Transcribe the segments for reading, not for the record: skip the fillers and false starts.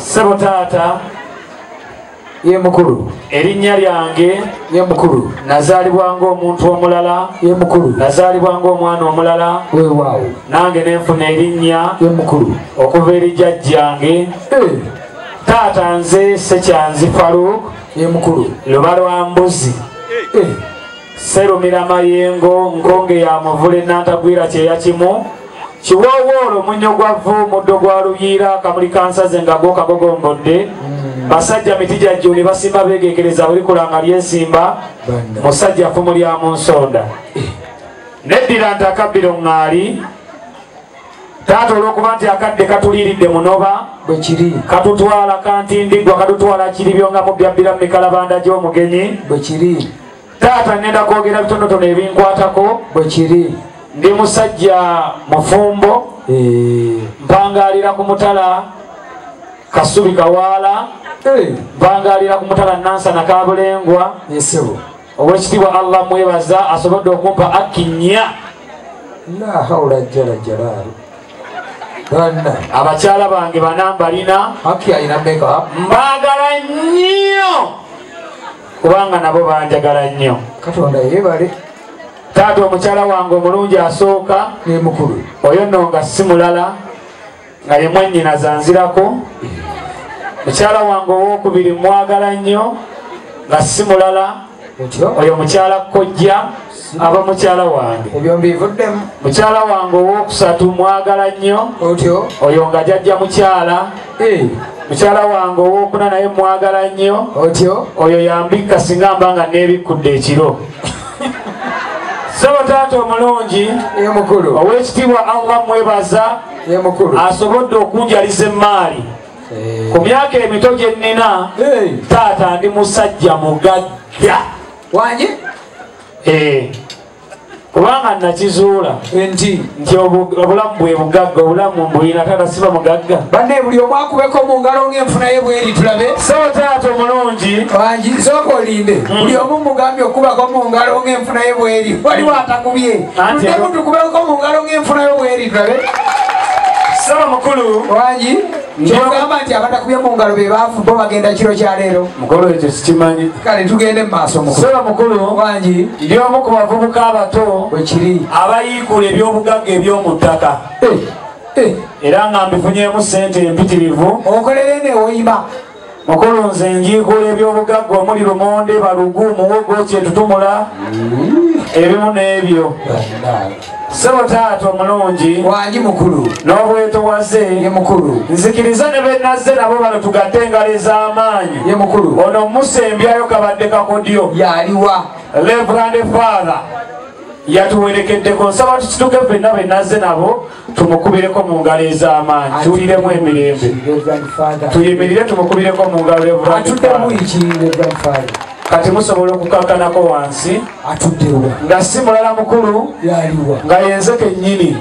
Sebo taata ye mukulu erinnya lyange ye mukulu nazaalibwa ng'omuntu omulala ye mukulu nazaalibwa ng'omwana omulala weewaawo nange nenfuna erinnya ye mukulu okuva eri jjajjange taata nze Sekyanzi Farouk ye mukulu luba lwa mbuzi Serumira Mayengo nkonge ya muvule nantagwira kyeya kimu kiwoowoolo munnyo gwavu muddo gwa luyiira kamuli kansaze nga gwo kagogombodde basajja miti jajjuni basimba begekereza buli kulanga lyesimba musajja fumu lya mu nsonda neddira nti akabbiro ŋŋaali taata olw'okuba nti akadde katuliiridde munoba bwekiri katutwala kantindiggwa katutwala kiribyo nga mubyabbira mu mikalabanda gy'omugenyi bwekiri taata ngenda kwogera bitonotono ebinkwatako bwekiri ndi musajja mufumbo mpangalira ku mutala Kasubi Kawaala mpangalira ku mutala Nansana Kabulengwa yesebo obwekitiibwa Allah mwebaza asobodde okumpa akki nnya la hawla jala jalaalu bana abakyala bange banambalina haki ayina meka mbagala nnyo kubanga nabo banjagala nnyo katonda yebale taata omukyala wange omulungi asooka ye mukulu oyo nno nga si mulala nga ye mwennyina zanzirako mukyala wange owokubiri mwagala nnyo nga si mulala oyo mukyala kojja aba mukyala wange ebyo mbivuddemu mukyala wange owokusatu mwagala nnyo oyo nga jajja mukyala mukyala wange owokuna naye mwagala nnyo oyo yambikka singa mba nga neebikkudde ekiro sebo taata omulungi ow'ekitiibwa Allah mwebaza asobodde okunjaliza emmaali ku myaka emito gye nnina taata ndi musajja mugagga wanje kubanga nakizuula nti obulamu bwe bugagga obulamu mbulina taata siba mugagga banne buli omu akubeko mu ngalo ng'enfuna ye bweri tulabe sebo taata omulungi wanji sooka olinde buli omu mugambye okubako mu ngalo ng'enfuna ye bweri waliwo atakubye tudemu tukubeko mu ngalo ng'enfuna ye bweri tulabe sebo mukulu wanji kyogamba nti abatakubye mu ngalo be baafu bo bagenda kiro kya leero mukulu ekyo sikimanyi kale tugende mu maaso mukulu sebo mukulu wanji ndi omu ku bavubuka abato bwekiri abayiikula ebyobugagga eby'omu ttaka era nga mbifunyeemu ssente empitirivu okolere newoyima mukulu nze njiikula ebyobugagga omuli lumonde balugu muwogo kyetutumula ebimu n'ebyo sebo taata omulungi wanji mukulu n'obwetowaze ye mukulu nzikiriza ne benazze nabo bano tugatte engalo ez'amaanyi ye mukulu ono musembyayo kabadde kakodyo yaliwa Reverend Father yatuwerekeddeko nsaba tukituke ffenna benazze nabo tumukubireko mu ngalo ez'amaanyi tuwuliremu emirembe tuyimirire tumukubireko mu ngalo Reverend Father kati musobola okukakanako wansi nga si mulala mukulu nga yenzeke nnyini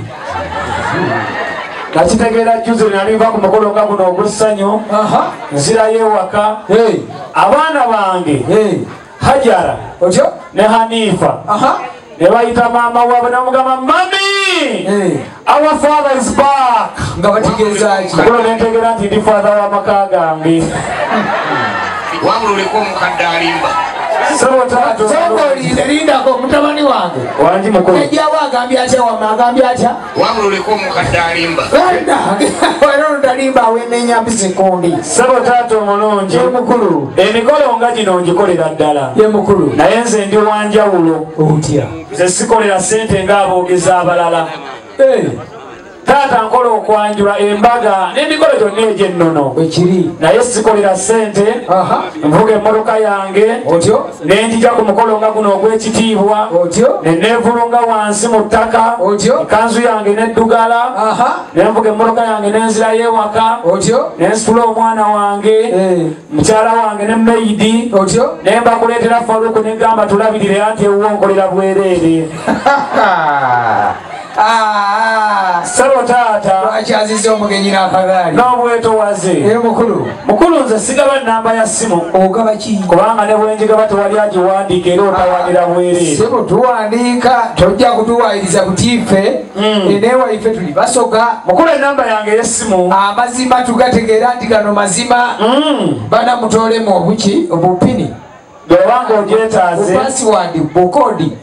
nakitegeera juzi naliva ku mukolo nga guno ogw'essanyu nzirayo ewaka abaana bange Hajara ne Hanifa ne bayita maama waabwe namugamba mami our father is back nga bategeeza ki kulo nentegeera nti ndi father w'amaka gange wamululeko omukadde alimba lindako mutabani wange wanji mukulu ejjawo agambye atya wama agambye atya wamululeko omukadde alimba era talimba awenenya mpizikundi sebo taata omulungi mukulu emikolo nga gino ngikolera ddala ye mukulu naye nze ndi wanjawulo otya nze sikolera ssente ng'aboogezi abalala taata nkola okwanjula embaga n'emikolo gyonna egy'ennono ekiri naye sikolera ssente nvuga emmotoka yange nenjija ku mukolo nga guno ogw'ekitiibwa neneevulunga wansi mu ttaka ekanzu yange neddugala nenvuga emmotoka yange nenzirayo ewaka nensitula omwana wange mukyala wange ne maidi nemba kuleetera Faruku negamba tulabirire anti ewuwo nkolera bwereere Sabo taata. Lwaki azize omugenyi n'akagaali? N'obwetowaze. Mukulu nze sigaba nnamba ya ssimu. Ogaba ki? Kubanga ne bwe njigaba tewali agiwandiika era otawanira bwereere. Sebo tuwandiika tojja kutuwaayiriza butiife enewaife tuli basoga. Mukulu ennamba yange ey'essimu amazima tugategeera nti gano mazima banamutoolemu obuki obupini bw'obanga ogyetaaze bupassiwadi bukodi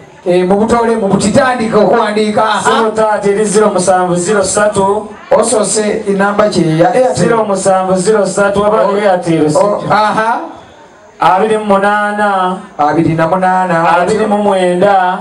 mubutole mubutitandika okuwandiika taata eri 0703 osose enamba kyeya 0703 aba Airtel 28 29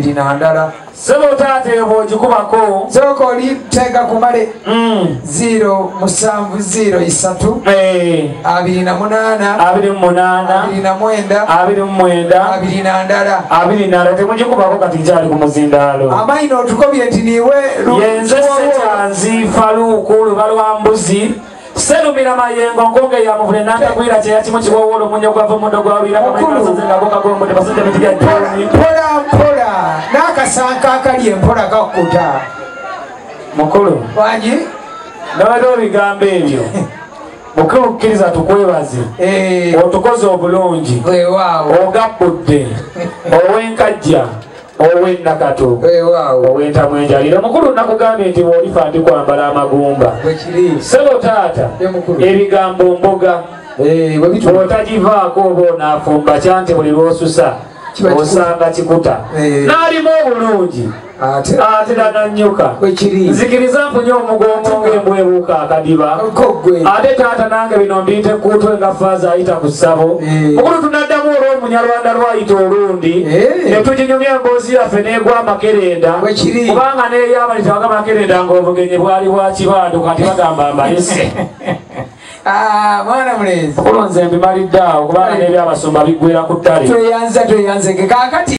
21 Sebo taata ebo ogikubako soko oli tega kumale 0703 29 temugikubako kati nkyali ku muzindaalo amaino otukobye nti niwe yenze Ssekyanzi Faluku luba lwa mbuzi Selumira mayengo ngonge ya muvule natagwira kyeya kimu kiwowolo munyo gwava mundo gwawira kamaiazengagokagombode basajja mitija joni mpola n'akasanka akali empola gakuta mukulu wangi nabadde ebigambo ebyo mukulu kukkiriza tukwebaze otukoze obulungi ogabbudde ow'enkajja ow'ennakato ow'entamu enjalira mukulu nakugambye nti bw'olifa ndi kwambala amagumba sebo taata ebigambo mboga bw'otagivaako oba onaafumba kyanti buli lw'osusa osanga kikuta n'alimu obulungi ate nananyuka nzikiriza mpunye omugongo ng'embwebuuka akadiba ate taata nange bino mbiyite kuutwe nga faaza ayita ku ssabo mukulu tunaddamu olw'omunyarwanda lwayita olundi ne tuginyumya emboozi yaffe n'egwa amakerenda kubanga neeyabalitawaga amakerenda ng'obugenyi bwali bwa kibandu kati bagamba mbalese mwana mulezi mukulu nze mbimalidde awo kubanga n'ebyabasumba biggwera ku ttale tweyanze kakati